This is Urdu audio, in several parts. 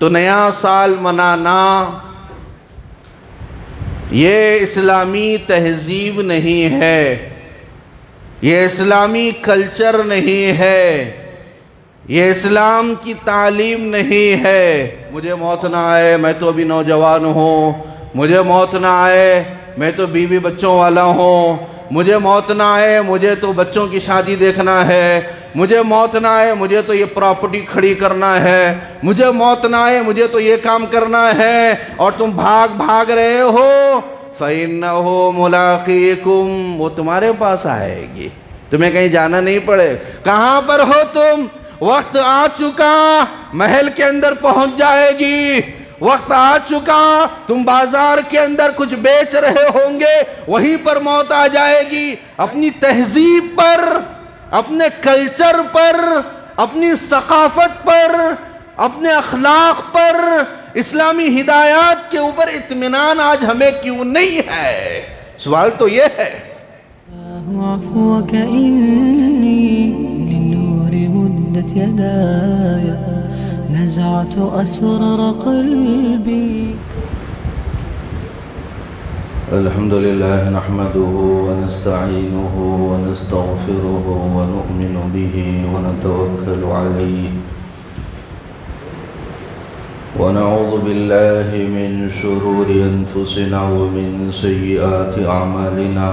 تو نیا سال منانا یہ اسلامی تہذیب نہیں ہے، یہ اسلامی کلچر نہیں ہے، یہ اسلام کی تعلیم نہیں ہے۔ مجھے موت نہ آئے، میں تو ابھی نوجوان ہوں، مجھے موت نہ آئے، میں تو بیوی بچوں والا ہوں، مجھے موت نہ آئے، مجھے تو بچوں کی شادی دیکھنا ہے، مجھے موت نہ آئے، مجھے تو یہ پراپرٹی کھڑی کرنا ہے، مجھے موت نہ آئے، مجھے تو یہ کام کرنا ہے، اور تم بھاگ رہے ہو۔ فَإِنَّهُ مُلَاقِيكُمْ، وہ تمہارے پاس آئے گی، تمہیں کہیں جانا نہیں پڑے۔ کہاں پر ہو تم؟ وقت آ چکا، محل کے اندر پہنچ جائے گی۔ وقت آ چکا، تم بازار کے اندر کچھ بیچ رہے ہوں گے، وہیں پر موت آ جائے گی۔ اپنی تہذیب پر، اپنے کلچر پر، اپنی ثقافت پر، اپنے اخلاق پر، اسلامی ہدایات کے اوپر اطمینان آج ہمیں کیوں نہیں ہے؟ سوال تو یہ ہے۔ عفوك إني للنور مدت يداي نزعت أسرار قلبي. الحمد لله نحمده ونستعينه ونستغفره ونؤمن به ونتوكل عليه ونعوذ بالله من شرور أنفسنا ومن سيئات أعمالنا.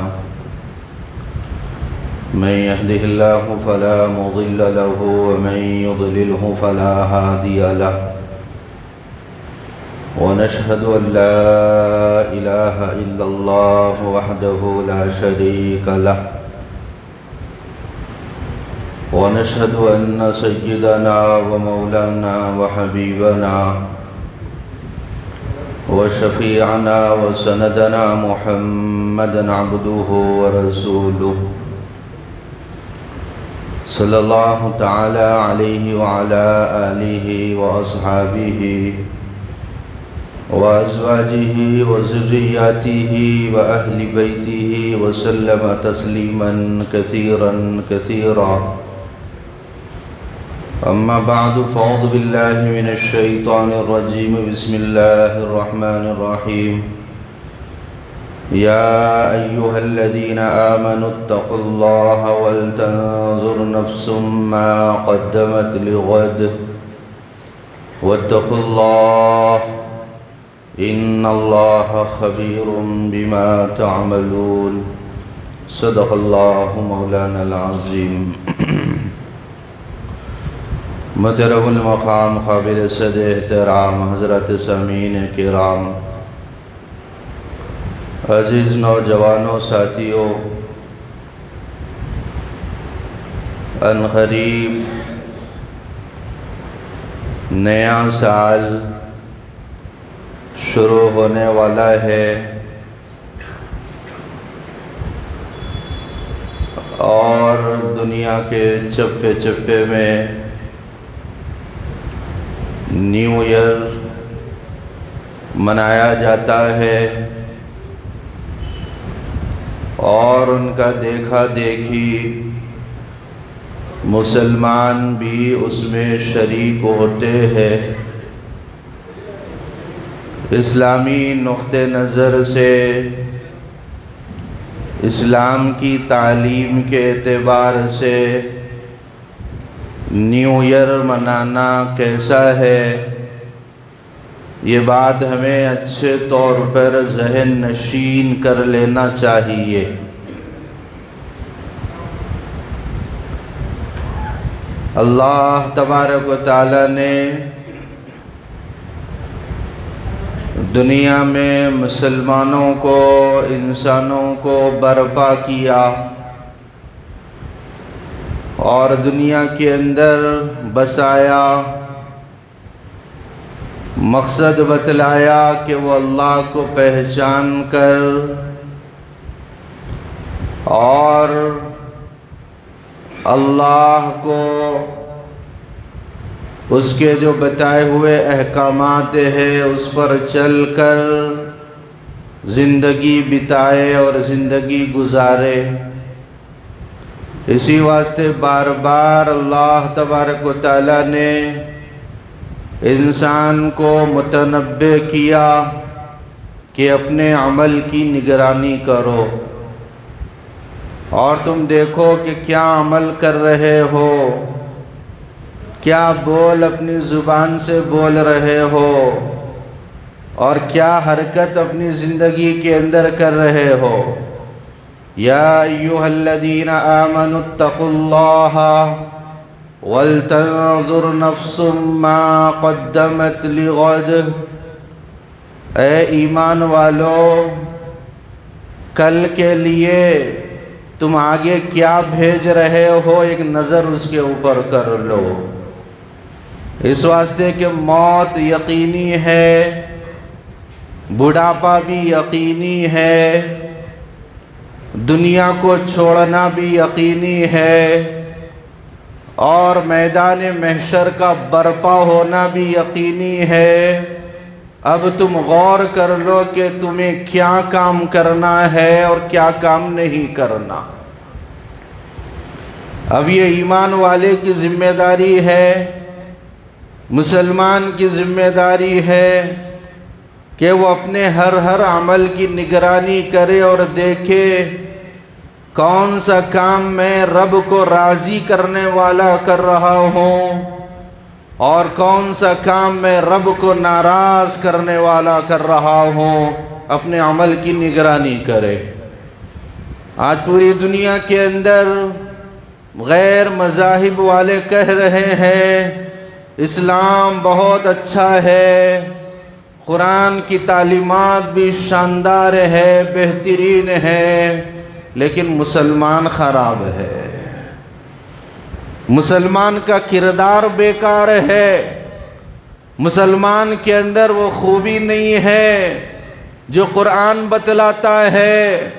من يهده الله فلا مضل له ومن يضلله فلا هادي له. ونشهد أن لا إله إلا الله وحده لا شريك له. ونشهد أن سيدنا ومولانا وحبيبنا وشفيعنا وسندنا محمدا عبده ورسوله صلى الله تعالى عليه وعلى آله وأصحابه وأزواجه وذرياته وأهل بيته وسلم تسليما كثيرا كثيرا. أما بعد فأعوذ بالله من الشيطان الرجيم. بسم الله الرحمن الرحيم. يا أيها الذين آمنوا اتقوا الله ولتنظر نفس ما قدمت لغد واتقوا الله إن الله خبير بما تعملون. صدق الله مولانا العظيم. محترم المقام قابل صد احترام حضرات سامعین کرام، عزیز نوجوانوں، ساتھیوں، ان قریب نیا سال شروع ہونے والا ہے، اور دنیا کے چپے چپے میں نیو ایئر منایا جاتا ہے، اور ان کا دیکھا دیکھی مسلمان بھی اس میں شریک ہوتے ہیں۔ اسلامی نقطہ نظر سے، اسلام کی تعلیم کے اعتبار سے نیو ایئر منانا کیسا ہے، یہ بات ہمیں اچھے طور پر ذہن نشین کر لینا چاہیے۔ اللہ تبارک و تعالی نے دنیا میں مسلمانوں کو، انسانوں کو برپا کیا، اور دنیا کے اندر بسایا، مقصد بتلایا کہ وہ اللہ کو پہچان کر اور اللہ کو اس کے جو بتائے ہوئے احکامات ہیں اس پر چل کر زندگی بتائے اور زندگی گزارے۔ اسی واسطے بار بار اللہ تبارک و تعالی نے انسان کو متنبہ کیا کہ اپنے عمل کی نگرانی کرو، اور تم دیکھو کہ کیا عمل کر رہے ہو، کیا بول اپنی زبان سے بول رہے ہو، اور کیا حرکت اپنی زندگی کے اندر کر رہے ہو۔ یا ایھا الذین آمنوا اتقوا اللہ ولتنظر نفس ما قدمت لغد، اے ایمان والو کل کے لیے تم آگے کیا بھیج رہے ہو ایک نظر اس کے اوپر کر لو، اس واسطے کہ موت یقینی ہے، بڑھاپا بھی یقینی ہے، دنیا کو چھوڑنا بھی یقینی ہے، اور میدان محشر کا برپا ہونا بھی یقینی ہے۔ اب تم غور کر لو کہ تمہیں کیا کام کرنا ہے اور کیا کام نہیں کرنا۔ اب یہ ایمان والے کی ذمہ داری ہے، مسلمان کی ذمہ داری ہے کہ وہ اپنے ہر عمل کی نگرانی کرے اور دیکھے کون سا کام میں رب کو راضی کرنے والا کر رہا ہوں اور کون سا کام میں رب کو ناراض کرنے والا کر رہا ہوں، اپنے عمل کی نگرانی کرے۔ آج پوری دنیا کے اندر غیر مذاہب والے کہہ رہے ہیں اسلام بہت اچھا ہے، قرآن کی تعلیمات بھی شاندار ہے، بہترین ہے، لیکن مسلمان خراب ہے، مسلمان کا کردار بیکار ہے، مسلمان کے اندر وہ خوبی نہیں ہے جو قرآن بتلاتا ہے،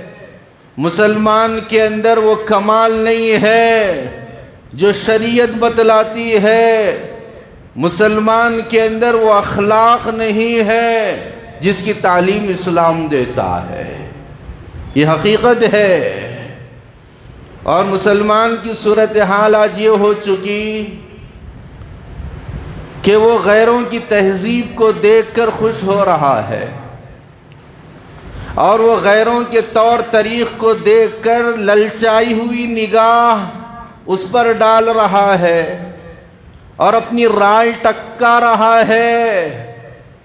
مسلمان کے اندر وہ کمال نہیں ہے جو شریعت بتلاتی ہے، مسلمان کے اندر وہ اخلاق نہیں ہے جس کی تعلیم اسلام دیتا ہے۔ یہ حقیقت ہے، اور مسلمان کی صورتحال آج یہ ہو چکی کہ وہ غیروں کی تہذیب کو دیکھ کر خوش ہو رہا ہے، اور وہ غیروں کے طور طریق کو دیکھ کر للچائی ہوئی نگاہ اس پر ڈال رہا ہے اور اپنی رائے ٹکا رہا ہے،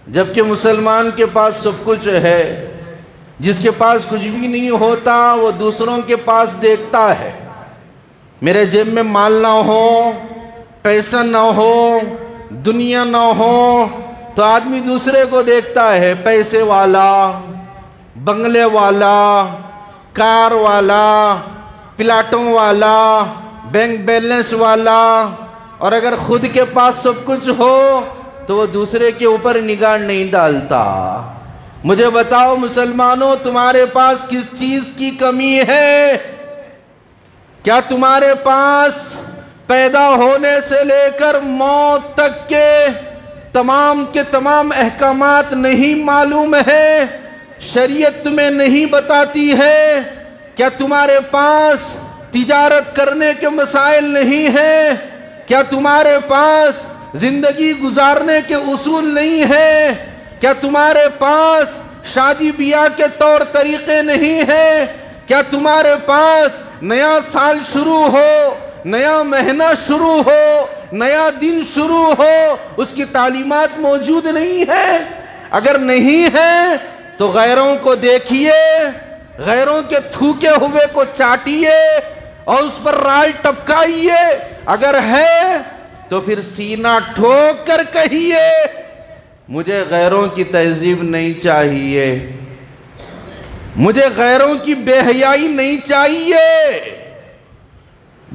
جبکہ مسلمان کے پاس سب کچھ ہے۔ جس کے پاس کچھ بھی نہیں ہوتا وہ دوسروں کے پاس دیکھتا ہے، میرے جیب میں مال نہ ہو، پیسہ نہ ہو، دنیا نہ ہو، تو آدمی دوسرے کو دیکھتا ہے، پیسے والا، بنگلے والا، کار والا، پلاٹوں والا، بینک بیلنس والا، اور اگر خود کے پاس سب کچھ ہو تو وہ دوسرے کے اوپر نگاہ نہیں ڈالتا۔ مجھے بتاؤ مسلمانوں، تمہارے پاس کس چیز کی کمی ہے؟ کیا تمہارے پاس پیدا ہونے سے لے کر موت تک کے تمام احکامات نہیں معلوم ہے؟ شریعت تمہیں نہیں بتاتی ہے؟ کیا تمہارے پاس تجارت کرنے کے مسائل نہیں ہیں؟ کیا تمہارے پاس زندگی گزارنے کے اصول نہیں ہیں؟ کیا تمہارے پاس شادی بیاہ کے طور طریقے نہیں ہیں؟ کیا تمہارے پاس نیا سال شروع ہو، نیا مہینہ شروع ہو، نیا دن شروع ہو، اس کی تعلیمات موجود نہیں ہیں؟ اگر نہیں ہیں تو غیروں کو دیکھیے، غیروں کے تھوکے ہوئے کو چاٹیے اور اس پر رائے ٹپکائیے، اگر ہے تو پھر سینہ ٹھوک کر کہیے مجھے غیروں کی تہذیب نہیں چاہیے، مجھے غیروں کی بے حیائی نہیں چاہیے،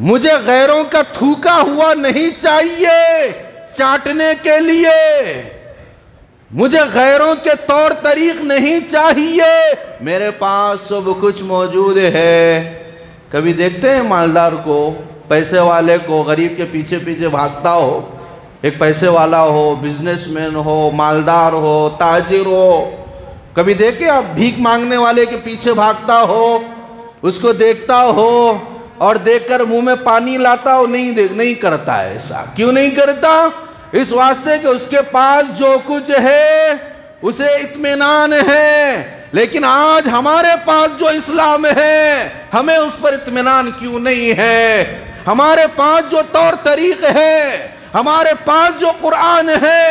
مجھے غیروں کا تھوکا ہوا نہیں چاہیے چاٹنے کے لیے، مجھے غیروں کے طور طریق نہیں چاہیے، میرے پاس سب کچھ موجود ہے۔ کبھی دیکھتے ہیں مالدار کو، پیسے والے کو، غریب کے پیچھے پیچھے بھاگتا ہو، ایک پیسے والا ہو، بزنس مین ہو، مالدار ہو، تاجر ہو، کبھی دیکھیں آپ بھیک مانگنے والے کے پیچھے بھاگتا ہو، اس کو دیکھتا ہو اور دیکھ کر منہ میں پانی لاتا ہو؟ نہیں کرتا ایسا۔ کیوں نہیں کرتا؟ اس واسطے کہ اس کے پاس جو کچھ ہے اسے اطمینان ہے، لیکن آج ہمارے پاس جو اسلام ہے ہمیں اس پر اطمینان کیوں نہیں ہے؟ ہمارے پاس جو طور طریق ہے، ہمارے پاس جو قرآن ہے،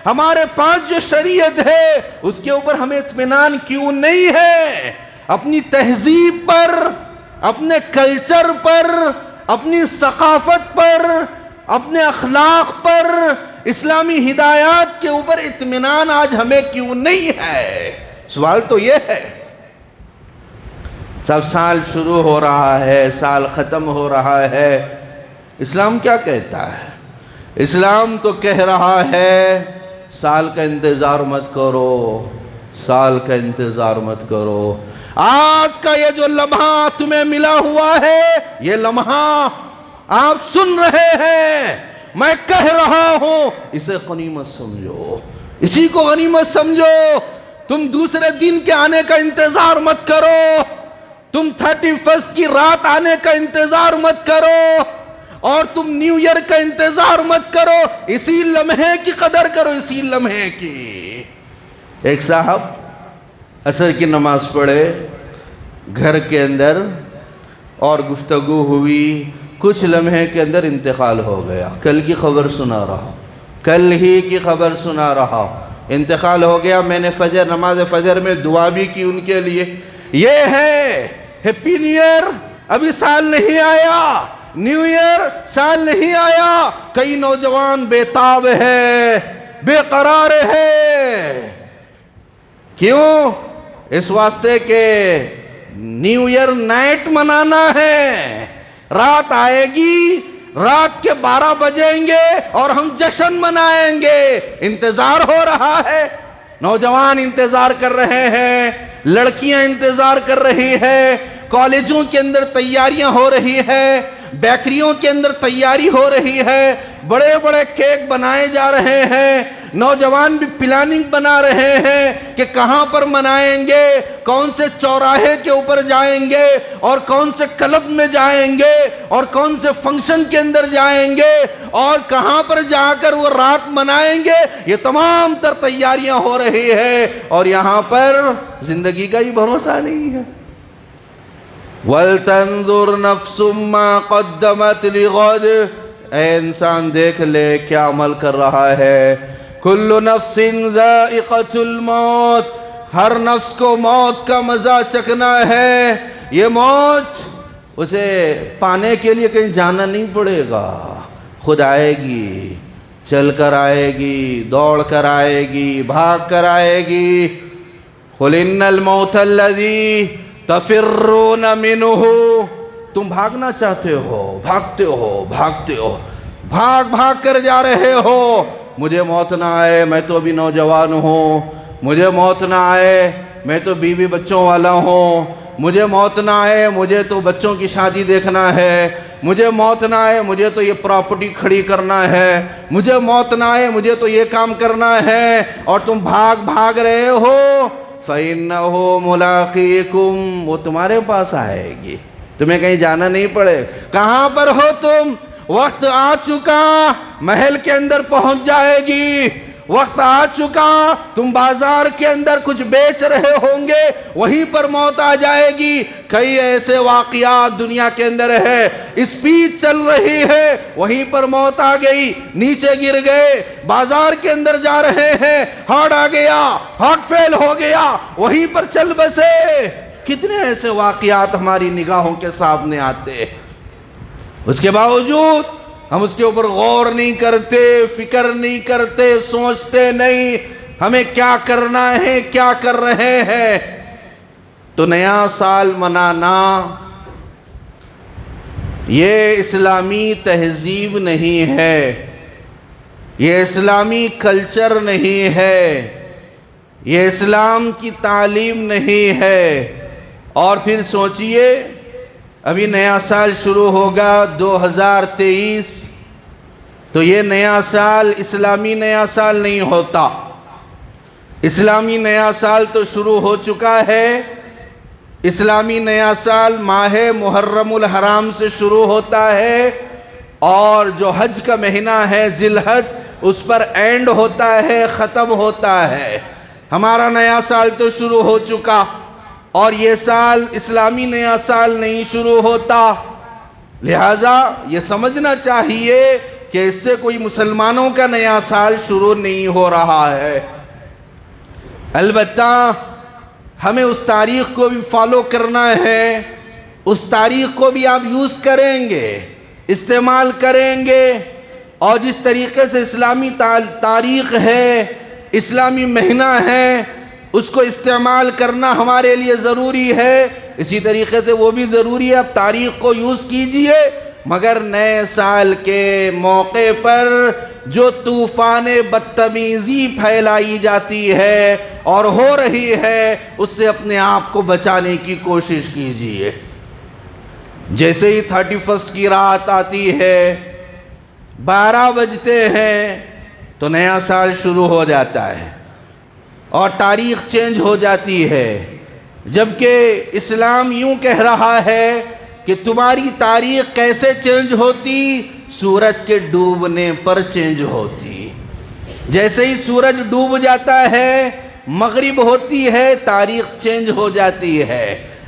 ہمارے پاس جو شریعت ہے، اس کے اوپر ہمیں اطمینان کیوں نہیں ہے؟ اپنی تہذیب پر، اپنے کلچر پر، اپنی ثقافت پر، اپنے اخلاق پر، اسلامی ہدایات کے اوپر اطمینان آج ہمیں کیوں نہیں ہے؟ سوال تو یہ ہے۔ سب سال شروع ہو رہا ہے، سال ختم ہو رہا ہے، اسلام کیا کہتا ہے؟ اسلام تو کہہ رہا ہے سال کا انتظار مت کرو، سال کا انتظار مت کرو۔ آج کا یہ جو لمحہ تمہیں ملا ہوا ہے، یہ لمحہ آپ سن رہے ہیں، میں کہہ رہا ہوں، اسے غنیمت سمجھو، اسی کو غنیمت سمجھو۔ تم دوسرے دن کے آنے کا انتظار مت کرو، تم 31 کی رات آنے کا انتظار مت کرو، اور تم نیو ایئر کا انتظار مت کرو، اسی لمحے کی قدر کرو، اسی لمحے کی۔ ایک صاحب عصر کی نماز پڑھے گھر کے اندر، اور گفتگو ہوئی، کچھ لمحے کے اندر انتقال ہو گیا۔ کل کی خبر سنا رہا، کل ہی کی خبر سنا رہا، انتقال ہو گیا۔ میں نے نماز فجر میں دعا بھی کی ان کے لیے۔ یہ ہے ہیپی نیو ایئر، ابھی سال نہیں آیا، نیو ایئر سال نہیں آیا، کئی نوجوان بے تاب ہے، بے قرار ہے۔ کیوں؟ اس واسطے کہ نیو ایئر نائٹ منانا ہے، رات آئے گی، رات کے 12 بجیں گے اور ہم جشن منائیں گے۔ انتظار ہو رہا ہے، نوجوان انتظار کر رہے ہیں، لڑکیاں انتظار کر رہی ہیں، کالجوں کے اندر تیاریاں ہو رہی ہے، بیکریوں کے اندر تیاری ہو رہی ہے، بڑے بڑے کیک بنائے جا رہے ہیں، نوجوان بھی پلاننگ بنا رہے ہیں کہ کہاں پر منائیں گے، کون سے چوراہے کے اوپر جائیں گے، اور کون سے کلب میں جائیں گے، اور کون سے فنکشن کے اندر جائیں گے، اور کہاں پر جا کر وہ رات منائیں گے۔ یہ تمام تر تیاریاں ہو رہی ہے، اور یہاں پر زندگی کا ہی بھروسہ نہیں ہے۔ وَلْتَنْظُرْ نَفْسٌ مَّا قَدَّمَتْ لِغَدٍ، اے انسان دیکھ لے کیا عمل کر رہا ہے۔ كُلُّ نَفْسٍ ذَائِقَةُ الْمَوْتِ، ہر نفس کو موت کا مزہ چکھنا ہے۔ یہ موت اسے پانے کے لیے کہیں جانا نہیں پڑے گا، خود آئے گی، چل کر آئے گی، دوڑ کر آئے گی، بھاگ کر آئے گی۔ قُلْ إِنَّ الْمَوْتَ الَّذِي تفرون منہ، تم بھاگنا چاہتے ہو، بھاگتے ہو، بھاگ کر جا رہے ہو۔ مجھے موت نہ آئے، میں تو ابھی نوجوان ہوں، مجھے موت نہ آئے، میں تو بیوی بچوں والا ہوں، مجھے موت نہ آئے، مجھے تو بچوں کی شادی دیکھنا ہے، مجھے موت نہ آئے، مجھے تو یہ پراپرٹی کھڑی کرنا ہے، مجھے موت نہ آئے، مجھے تو یہ کام کرنا ہے، اور تم بھاگ رہے ہو۔ فَإِنَّهُ مُلَاقِيكُمْ، وہ تمہارے پاس آئے گی، تمہیں کہیں جانا نہیں پڑے۔ کہاں پر ہو تم؟ وقت آ چکا، محل کے اندر پہنچ جائے گی۔ وقت آ چکا، تم بازار کے اندر کچھ بیچ رہے ہوں گے، وہیں پر موت آ جائے گی۔ کئی ایسے واقعات دنیا کے اندر ہے، اسپیچ چل رہی ہے، وہیں پر موت آ گئی، نیچے گر گئے۔ بازار کے اندر جا رہے ہیں، ہارٹ آ گیا، ہارٹ فیل ہو گیا، وہیں پر چل بسے۔ کتنے ایسے واقعات ہماری نگاہوں کے سامنے آتے، اس کے باوجود ہم اس کے اوپر غور نہیں کرتے، فکر نہیں کرتے، سوچتے نہیں ہمیں کیا کرنا ہے، کیا کر رہے ہیں۔ تو نیا سال منانا یہ اسلامی تہذیب نہیں ہے، یہ اسلامی کلچر نہیں ہے، یہ اسلام کی تعلیم نہیں ہے۔ اور پھر سوچئے، ابھی نیا سال شروع ہوگا 2023، تو یہ نیا سال اسلامی نیا سال نہیں ہوتا۔ اسلامی نیا سال تو شروع ہو چکا ہے۔ اسلامی نیا سال ماہ محرم الحرام سے شروع ہوتا ہے، اور جو حج کا مہینہ ہے ذی الحج، اس پر اینڈ ہوتا ہے، ختم ہوتا ہے۔ ہمارا نیا سال تو شروع ہو چکا، اور یہ سال اسلامی نیا سال نہیں شروع ہوتا، لہٰذا یہ سمجھنا چاہیے کہ اس سے کوئی مسلمانوں کا نیا سال شروع نہیں ہو رہا ہے۔ البتہ ہمیں اس تاریخ کو بھی فالو کرنا ہے، اس تاریخ کو بھی آپ یوز کریں گے، استعمال کریں گے، اور جس طریقے سے اسلامی تاریخ ہے، اسلامی مہینہ ہے، اس کو استعمال کرنا ہمارے لیے ضروری ہے، اسی طریقے سے وہ بھی ضروری ہے۔ اب تاریخ کو یوز کیجئے، مگر نئے سال کے موقع پر جو طوفان بدتمیزی پھیلائی جاتی ہے اور ہو رہی ہے، اس سے اپنے آپ کو بچانے کی کوشش کیجئے۔ جیسے ہی 31 کی رات آتی ہے، 12 بجتے ہیں تو نیا سال شروع ہو جاتا ہے اور تاریخ چینج ہو جاتی ہے، جبکہ اسلام یوں کہہ رہا ہے کہ تمہاری تاریخ کیسے چینج ہوتی؟ سورج کے ڈوبنے پر چینج ہوتی۔ جیسے ہی سورج ڈوب جاتا ہے، مغرب ہوتی ہے، تاریخ چینج ہو جاتی ہے۔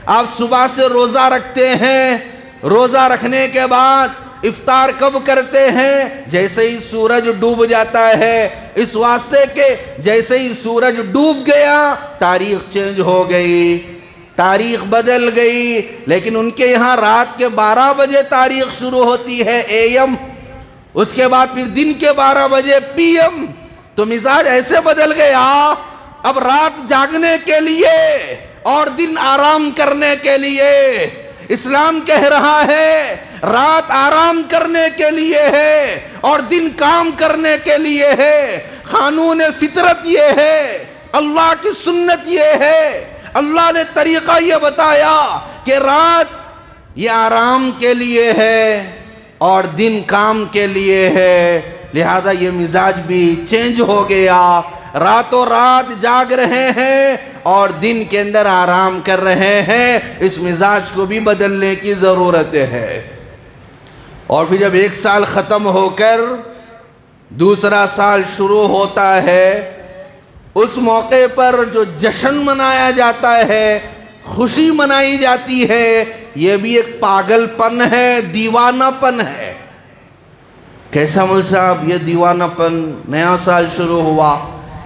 آپ صبح سے روزہ رکھتے ہیں، روزہ رکھنے کے بعد افطار کب کرتے ہیں؟ جیسے ہی سورج ڈوب جاتا ہے، اس واسطے کہ جیسے ہی سورج ڈوب گیا تاریخ چینج ہو گئی، تاریخ بدل گئی۔ لیکن ان کے یہاں رات کے 12 بجے تاریخ شروع ہوتی ہے، AM، اس کے بعد پھر دن کے 12 بجے PM۔ تو مزاج ایسے بدل گیا، اب رات جاگنے کے لیے اور دن آرام کرنے کے لیے۔ اسلام کہہ رہا ہے رات آرام کرنے کے لیے ہے اور دن کام کرنے کے لیے ہے۔ قانون فطرت یہ ہے، اللہ کی سنت یہ ہے، اللہ نے طریقہ یہ بتایا کہ رات یہ آرام کے لیے ہے اور دن کام کے لیے ہے، لہذا یہ مزاج بھی چینج ہو گیا۔ راتوں رات جاگ رہے ہیں اور دن کے اندر آرام کر رہے ہیں، اس مزاج کو بھی بدلنے کی ضرورت ہے۔ اور پھر جب ایک سال ختم ہو کر دوسرا سال شروع ہوتا ہے، اس موقع پر جو جشن منایا جاتا ہے، خوشی منائی جاتی ہے، یہ بھی ایک پاگل پن ہے، دیوانہ پن ہے۔ کیسا مول صاحب یہ دیوانہ پن؟ نیا سال شروع ہوا،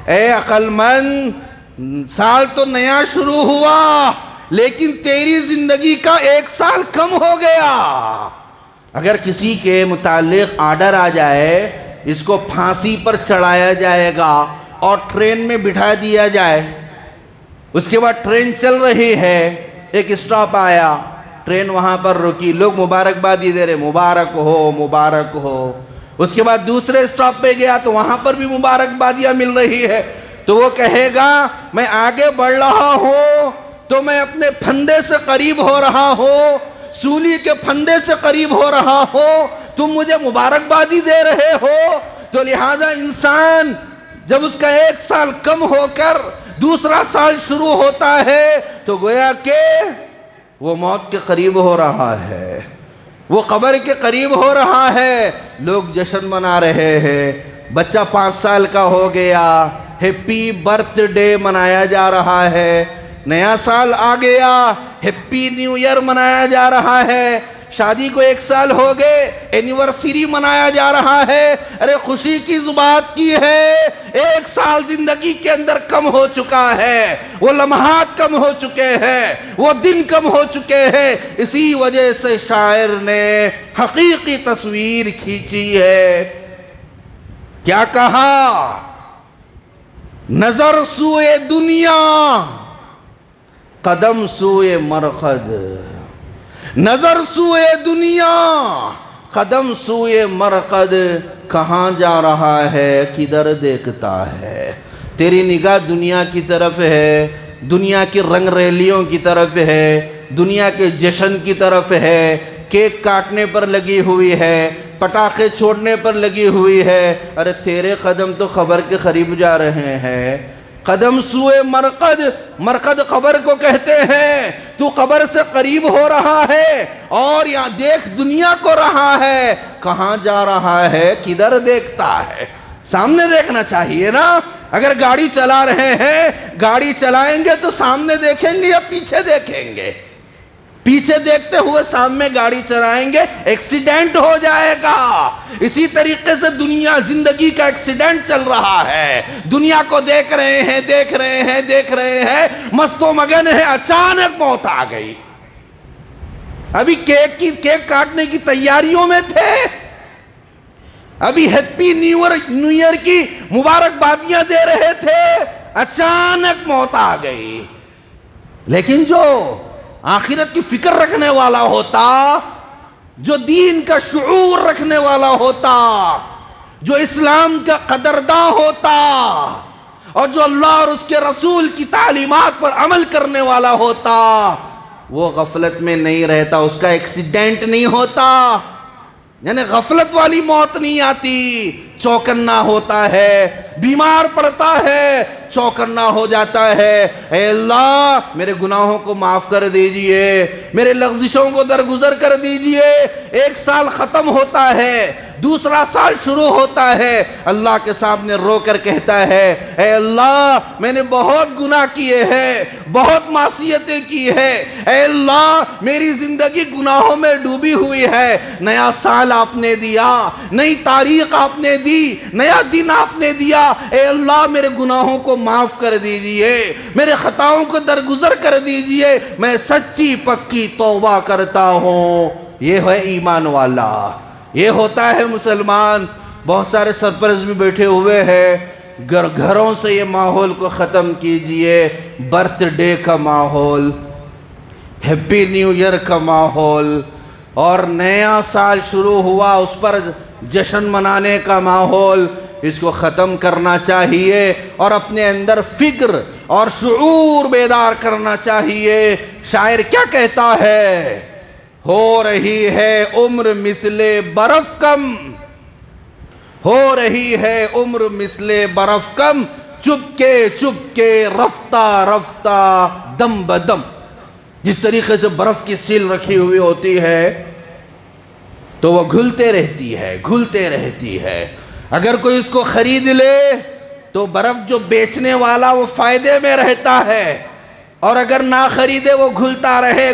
اے عقل مند، سال تو نیا شروع ہوا لیکن تیری زندگی کا 1 سال کم ہو گیا۔ اگر کسی کے متعلق آرڈر آ جائے، اس کو پھانسی پر چڑھایا جائے گا اور ٹرین میں بٹھا دیا جائے، اس کے بعد ٹرین چل رہی ہے، ایک اسٹاپ آیا، ٹرین وہاں پر رکی، لوگ مبارکبادی دے رہے، مبارک ہو مبارک ہو۔ اس کے بعد دوسرے اسٹاپ پہ گیا تو وہاں پر بھی مبارکبادیاں مل رہی ہے، تو وہ کہے گا میں آگے بڑھ رہا ہوں تو میں اپنے پھندے سے قریب ہو رہا ہوں، سولی کے پھندے سے قریب ہو رہا ہوں، تم مجھے مبارکبادی دے رہے ہو۔ تو لہذا انسان جب اس کا 1 سال کم ہو کر دوسرا سال شروع ہوتا ہے تو گویا کہ وہ موت کے قریب ہو رہا ہے، وہ قبر کے قریب ہو رہا ہے۔ لوگ جشن منا رہے ہیں، بچہ 5 سال کا ہو گیا، ہیپی برتھ ڈے منایا جا رہا ہے، نیا سال آ گیا، ہیپی نیو ایئر منایا جا رہا ہے، شادی کو 1 سال ہو گئے، اینیورسری منایا جا رہا ہے۔ ارے خوشی کی بات کی ہے، 1 سال زندگی کے اندر کم ہو چکا ہے، وہ لمحات کم ہو چکے ہیں، وہ دن کم ہو چکے ہیں۔ اسی وجہ سے شاعر نے حقیقی تصویر کھینچی ہے، کیا کہا؟ نظر سوئے دنیا، قدم سوئے مرقد، نظر سوئے دنیا، قدم سوئے مرقد، کہاں جا رہا ہے کدھر دیکھتا ہے؟ تیری نگاہ دنیا کی طرف ہے، دنیا کی رنگ ریلیوں کی طرف ہے، دنیا کے جشن کی طرف ہے، کیک کاٹنے پر لگی ہوئی ہے، پٹاخے چھوڑنے پر لگی ہوئی ہے۔ ارے تیرے قدم تو قبر کے قریب جا رہے ہیں۔ قدم سوئے مرقد، مرقد قبر کو کہتے ہیں، تو قبر سے قریب ہو رہا ہے اور یہاں دیکھ دنیا کو رہا ہے، کہاں جا رہا ہے کدھر دیکھتا ہے؟ سامنے دیکھنا چاہیے نا. اگر گاڑی چلا رہے ہیں، گاڑی چلائیں گے تو سامنے دیکھیں گے یا پیچھے دیکھیں گے؟ پیچھے دیکھتے ہوئے سامنے گاڑی چلائیں گے، ایکسیڈنٹ ہو جائے گا. اسی طریقے سے دنیا، زندگی کا ایکسیڈنٹ چل رہا ہے. دنیا کو دیکھ رہے ہیں، مست و مگن ہے، اچانک موت آ گئی. ابھی کیک کاٹنے کی تیاریوں میں تھے، ابھی ہیپی نیو ایئر کی مبارکبادیاں دے رہے تھے، اچانک موت آ گئی. لیکن جو آخرت کی فکر رکھنے والا ہوتا، جو دین کا شعور رکھنے والا ہوتا، جو اسلام کا قدرداں ہوتا، اور جو اللہ اور اس کے رسول کی تعلیمات پر عمل کرنے والا ہوتا، وہ غفلت میں نہیں رہتا، اس کا ایکسیڈنٹ نہیں ہوتا، یعنی غفلت والی موت نہیں آتی. چوکنا ہوتا ہے، بیمار پڑتا ہے، چوکنا ہو جاتا ہے. اے اللہ میرے گناہوں کو معاف کر دیجئے، میرے لغزشوں کو درگزر کر دیجئے. 1 سال ختم ہوتا ہے، دوسرا سال شروع ہوتا ہے، اللہ کے سامنے رو کر کہتا ہے اے اللہ میں نے بہت گناہ کیے ہیں، بہت معصیتیں کی ہیں، اے اللہ میری زندگی گناہوں میں ڈوبی ہوئی ہے. نیا سال آپ نے دیا، نئی تاریخ آپ نے دی، نیا دن آپ نے دیا. اے اللہ میرے گناہوں کو معاف کر دیجئے، میرے خطاؤں کو درگزر کر دیجئے، میں سچی پکی توبہ کرتا ہوں. یہ ہے ایمان والا، یہ ہوتا ہے مسلمان. بہت سارے سرپرست بھی بیٹھے ہوئے ہیں. گھروں سے یہ ماحول کو ختم کیجئے. برتھ ڈے کا ماحول، ہیپی نیو ایئر کا ماحول، اور نیا سال شروع ہوا اس پر جشن منانے کا ماحول، اس کو ختم کرنا چاہیے اور اپنے اندر فکر اور شعور بیدار کرنا چاہیے. شاعر کیا کہتا ہے؟ ہو رہی ہے عمر مثل برف کم، ہو رہی ہے عمر مثل برف کم، چپ کے رفتہ رفتہ دم بدم. جس طریقے سے برف کی سیل رکھی ہوئی ہوتی ہے تو وہ گھلتے رہتی ہے. اگر کوئی اس کو خرید لے تو برف جو بیچنے والا وہ فائدے میں رہتا ہے، اور اگر نہ خریدے وہ گھلتا رہے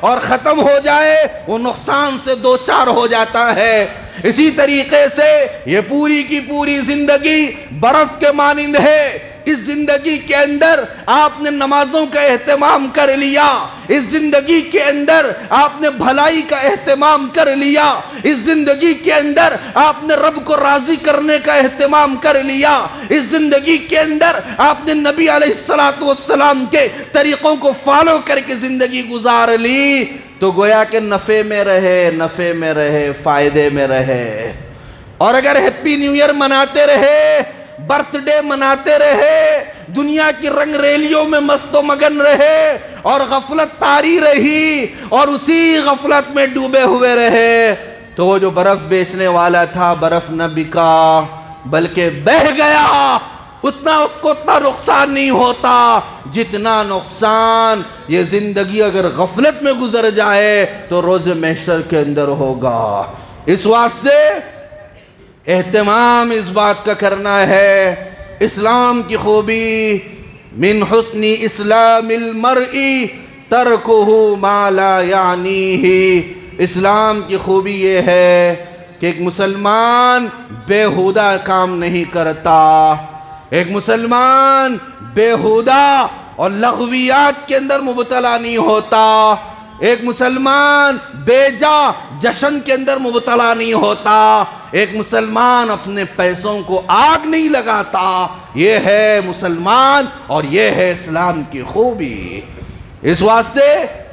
اور ختم ہو جائے، وہ نقصان سے دوچار ہو جاتا ہے. اسی طریقے سے یہ پوری کی پوری زندگی برف کے مانند ہے. اس زندگی کے اندر آپ نے نمازوں کا اہتمام کر لیا، اس زندگی کے اندر آپ نے بھلائی کا اہتمام کر لیا، اس زندگی کے اندر آپ نے رب کو راضی کرنے کا اہتمام کر لیا، اس زندگی کے اندر آپ نے نبی علیہ السلام کے طریقوں کو فالو کر کے زندگی گزار لی، تو گویا کہ نفع میں رہے، فائدے میں رہے. اور اگر ہیپی نیو ایئر مناتے رہے، برتھ ڈے مناتے رہے، دنیا کی رنگ ریلیوں میں مست و مگن رہے، اور غفلت طاری رہی اور اسی غفلت میں ڈوبے ہوئے رہے، تو وہ جو برف بیچنے والا تھا برف نہ بکا بلکہ بہہ گیا. اس کو اتنا نقصان نہیں ہوتا جتنا نقصان یہ زندگی اگر غفلت میں گزر جائے تو روز محشر کے اندر ہوگا. اس واسطے اہتمام اس بات کا کرنا ہے. اسلام کی خوبی من حسن اسلام المرء ترکہ ما لا یعنیہ. اسلام کی خوبی یہ ہے کہ ایک مسلمان بیہودہ کام نہیں کرتا، ایک مسلمان بیہودہ اور لغویات کے اندر مبتلا نہیں ہوتا، ایک مسلمان بے جا جشن کے اندر مبتلا نہیں ہوتا، ایک مسلمان اپنے پیسوں کو آگ نہیں لگاتا. یہ ہے مسلمان اور یہ ہے اسلام کی خوبی. اس واسطے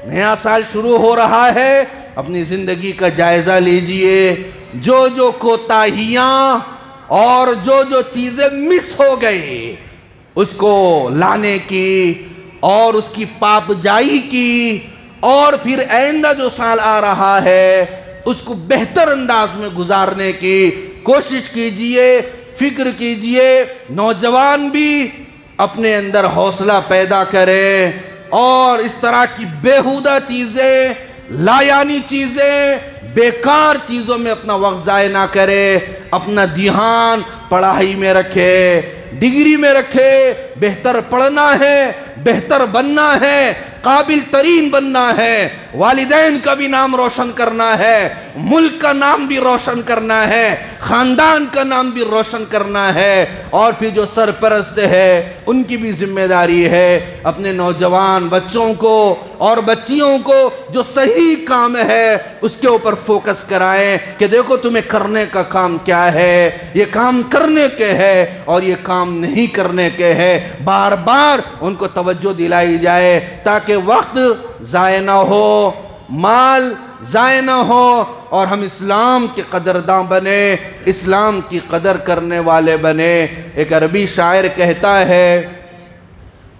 نیا سال شروع ہو رہا ہے، اپنی زندگی کا جائزہ لیجئے. جو کوتاہیاں اور جو چیزیں مس ہو گئی اس کو لانے کی اور اس کی پاپ جائی کی، اور پھر آئندہ جو سال آ رہا ہے اس کو بہتر انداز میں گزارنے کی کوشش کیجئے، فکر کیجئے. نوجوان بھی اپنے اندر حوصلہ پیدا کرے اور اس طرح کی بیہودہ چیزیں لایانی چیزیں، بیکار چیزوں میں اپنا وقت ضائع نہ کرے، اپنا دھیان پڑھائی میں رکھے، ڈگری میں رکھے، بہتر پڑھنا ہے، بہتر بننا ہے، قابل ترین بننا ہے، والدین کا بھی نام روشن کرنا ہے، ملک کا نام بھی روشن کرنا ہے، خاندان کا نام بھی روشن کرنا ہے، اور پھر جو سرپرست ہے ان کی بھی ذمہ داری ہے اپنے نوجوان بچوں کو اور بچیوں کو جو صحیح کام ہے اس کے اوپر فوکس کرائیں کہ دیکھو تمہیں کرنے کا کام کیا ہے، یہ کام کرنے کے ہے اور یہ کام نہیں کرنے کے ہے، بار بار ان کو توجہ دلائی جائے تاکہ وقت ضائع نہ ہو، مال ضائع نہ ہو، اور ہم اسلام کے قدرداں بنے، اسلام کی قدر کرنے والے بنے۔ ایک عربی شاعر کہتا ہے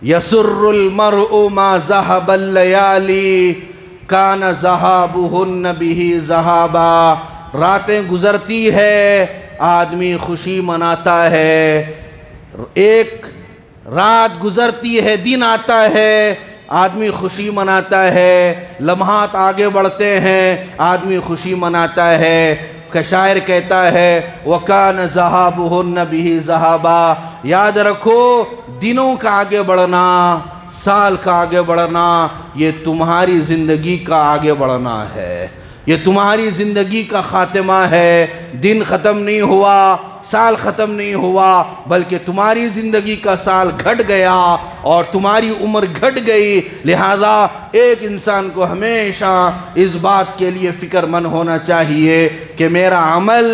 یسر المرء ما ذهب الليالي کان ذهابهن به ذهابا، راتیں گزرتی ہے آدمی خوشی مناتا ہے، ایک رات گزرتی ہے دن آتا ہے آدمی خوشی مناتا ہے، لمحات آگے بڑھتے ہیں آدمی خوشی مناتا ہے۔ کہ شاعر کہتا ہے وَكَانَ ذَهَابُهُنَّ بِهِ ذَهَابًا، یاد رکھو دنوں کا آگے بڑھنا، سال کا آگے بڑھنا، یہ تمہاری زندگی کا آگے بڑھنا ہے، یہ تمہاری زندگی کا خاتمہ ہے۔ دن ختم نہیں ہوا، سال ختم نہیں ہوا، بلکہ تمہاری زندگی کا سال گھٹ گیا اور تمہاری عمر گھٹ گئی۔ لہذا ایک انسان کو ہمیشہ اس بات کے لیے فکر مند ہونا چاہیے کہ میرا عمل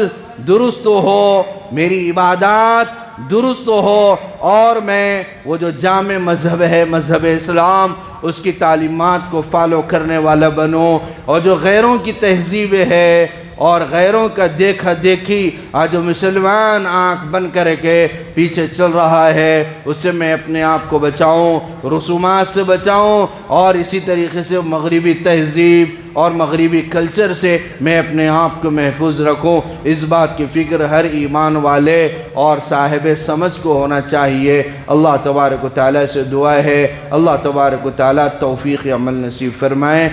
درست ہو، میری عبادات درست ہو، اور میں وہ جو جامع مذہب ہے مذہب اسلام اس کی تعلیمات کو فالو کرنے والا بنوں، اور جو غیروں کی تہذیب ہے اور غیروں کا دیکھا دیکھی آج جو مسلمان آنکھ بند کر کے پیچھے چل رہا ہے اس سے میں اپنے آپ کو بچاؤں، رسومات سے بچاؤں، اور اسی طریقے سے مغربی تہذیب اور مغربی کلچر سے میں اپنے آپ کو محفوظ رکھوں۔ اس بات کی فکر ہر ایمان والے اور صاحب سمجھ کو ہونا چاہیے۔ اللہ تبارک و تعالیٰ سے دعا ہے اللہ تبارک و تعالیٰ توفیق عمل نصیب فرمائے۔